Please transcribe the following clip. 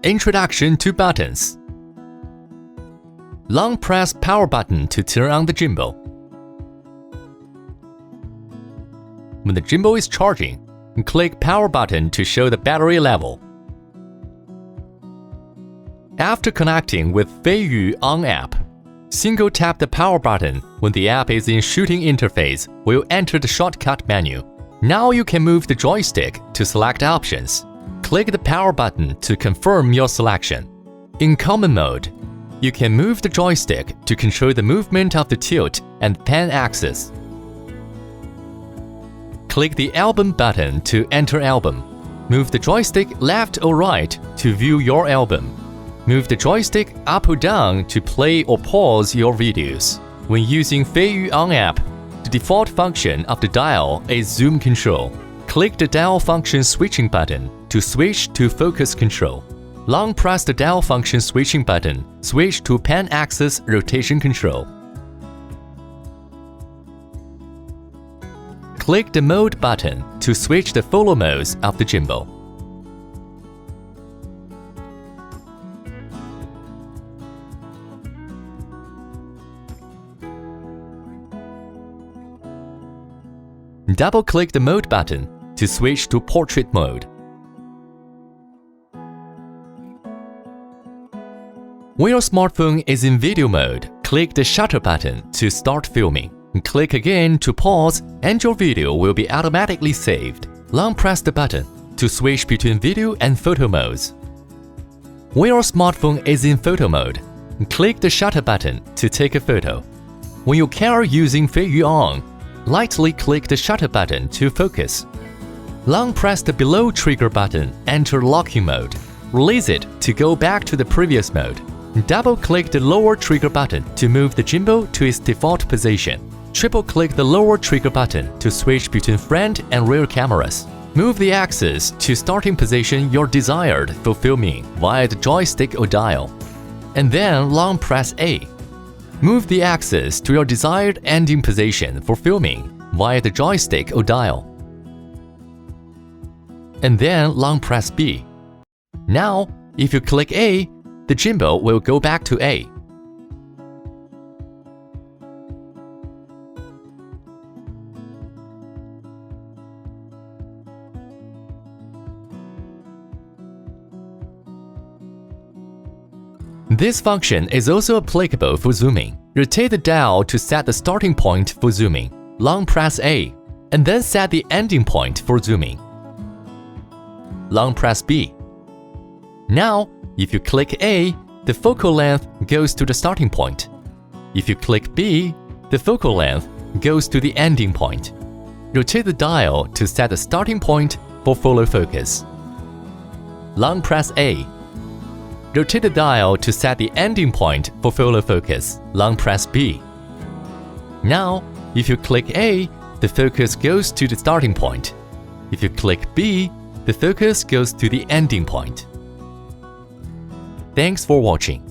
Introduction to buttons. Long press power button to turn on the gimbal. When the gimbal is charging, click power button to show the battery level. After connecting with Feiyu On app, single tap the power button when the app is in shooting interface will enter the shortcut menu. Now you can move the joystick to select options. Click the power button to confirm your selection. In common mode, you can move the joystick to control the movement of the tilt and pan axis. Click the album button to enter album. Move the joystick left or right to view your album. Move the joystick up or down to play or pause your videos. When using Feiyu On app, the default function of the dial is zoom control. Click the dial function switching button to switch to focus control. Long press the dial function switching button, switch to pan axis rotation control. Click the mode button to switch the follow modes of the gimbal. Double-click the mode button to switch to portrait mode. When your smartphone is in video mode, click the shutter button to start filming. Click again to pause and your video will be automatically saved. Long press the button to switch between video and photo modes. When your smartphone is in photo mode, click the shutter button to take a photo. When you carry using Feiyu On, lightly click the shutter button to focus. Long press the below trigger button, enter locking mode. Release it to go back to the previous mode. Double-click the lower trigger button to move the gimbal to its default position. Triple-click the lower trigger button to switch between front and rear cameras. Move the axis to starting position you're desired for filming via the joystick or dial. And then long press A. Move the axis to your desired ending position for filming via the joystick or dial. And then long press B. Now, if you click A, the gimbal will go back to A. This function is also applicable for zooming. Rotate the dial to set the starting point for zooming. Long press A, and then set the ending point for zooming. Long press B. Now, if you click A, the focal length goes to the starting point. If you click B, the focal length goes to the ending point. Rotate the dial to set the starting point for follow focus. Long press A. Rotate the dial to set the ending point for follow focus. Long press B. Now, if you click A, the focus goes to the starting point. If you click B, the focus goes to the ending point. Thanks for watching.